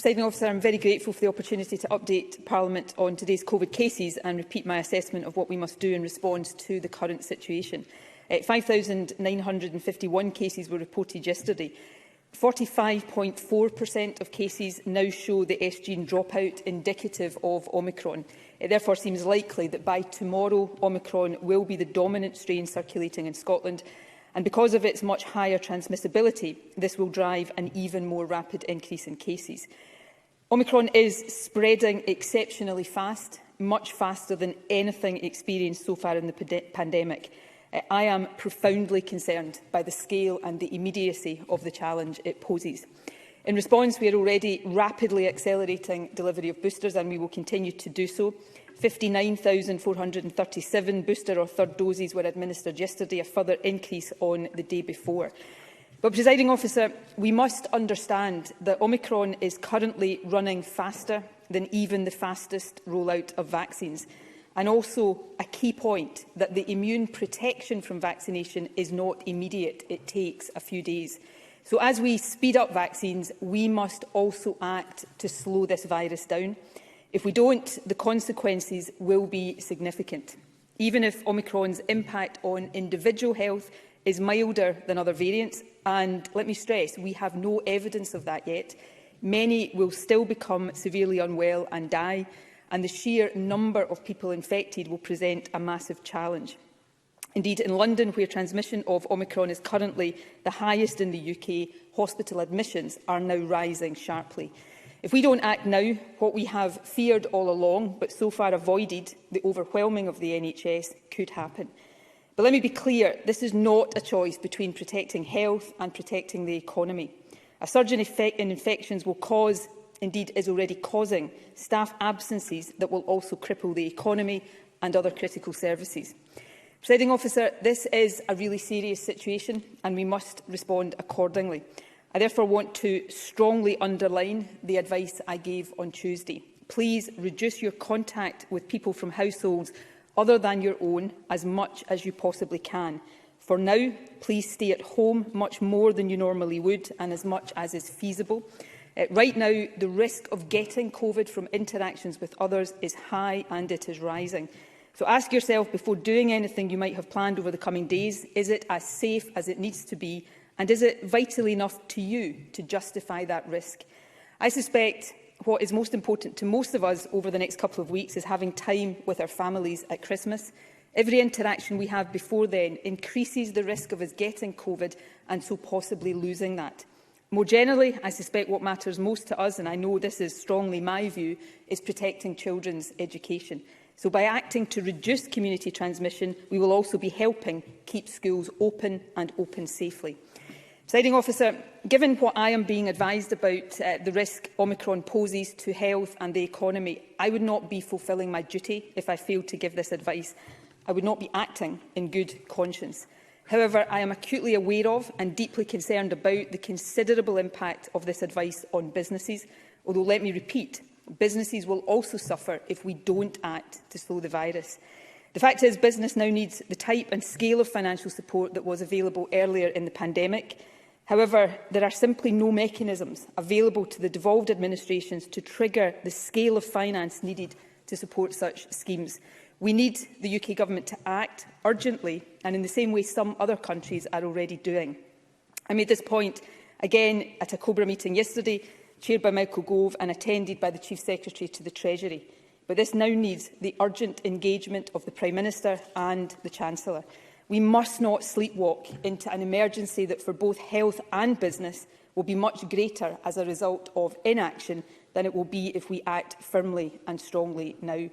Presiding Officer, I am very grateful for the opportunity to update Parliament on today's COVID cases and repeat my assessment of what we must do in response to the current situation. 5,951 cases were reported yesterday. 45.4% of cases now show the S gene dropout indicative of Omicron. It therefore seems likely that by tomorrow Omicron will be the dominant strain circulating in Scotland, and because of its much higher transmissibility, this will drive an even more rapid increase in cases. Omicron is spreading exceptionally fast, much faster than anything experienced so far in the pandemic. I am profoundly concerned by the scale and the immediacy of the challenge it poses. In response, we are already rapidly accelerating delivery of boosters, and we will continue to do so. 59,437 booster or third doses were administered yesterday, a further increase on the day before. But, Presiding Officer, we must understand that Omicron is currently running faster than even the fastest rollout of vaccines. And also a key point that the immune protection from vaccination is not immediate. It takes a few days. So as we speed up vaccines, we must also act to slow this virus down. If we don't, the consequences will be significant. Even if Omicron's impact on individual health is milder than other variants, and let me stress, we have no evidence of that yet, many will still become severely unwell and die, and the sheer number of people infected will present a massive challenge. Indeed, in London, where transmission of Omicron is currently the highest in the UK, hospital admissions are now rising sharply. If we don't act now, what we have feared all along, but so far avoided, the overwhelming of the NHS, could happen. But let me be clear, this is not a choice between protecting health and protecting the economy. A surge in infections will cause, indeed is already causing, staff absences that will also cripple the economy and other critical services. Presiding Officer, this is a really serious situation and we must respond accordingly. I therefore want to strongly underline the advice I gave on Tuesday. Please reduce your contact with people from households other than your own as much as you possibly can. For now, please stay at home much more than you normally would and as much as is feasible. Right now, the risk of getting COVID from interactions with others is high and it is rising. So ask yourself before doing anything you might have planned over the coming days, is it as safe as it needs to be, and is it vital enough to you to justify that risk? I suspect what is most important to most of us over the next couple of weeks is having time with our families at Christmas. Every interaction we have before then increases the risk of us getting COVID and so possibly losing that. More generally, I suspect what matters most to us, and I know this is strongly my view, is protecting children's education. So by acting to reduce community transmission, we will also be helping keep schools open and open safely. Presiding Officer, given what I am being advised about the risk Omicron poses to health and the economy, I would not be fulfilling my duty if I failed to give this advice. I would not be acting in good conscience. However, I am acutely aware of and deeply concerned about the considerable impact of this advice on businesses, although let me repeat, businesses will also suffer if we don't act to slow the virus. The fact is, business now needs the type and scale of financial support that was available earlier in the pandemic. However, there are simply no mechanisms available to the devolved administrations to trigger the scale of finance needed to support such schemes. We need the UK Government to act urgently and in the same way some other countries are already doing. I made this point again at a COBRA meeting yesterday, chaired by Michael Gove and attended by the Chief Secretary to the Treasury. But this now needs the urgent engagement of the Prime Minister and the Chancellor. We must not sleepwalk into an emergency that for both health and business will be much greater as a result of inaction than it will be if we act firmly and strongly now.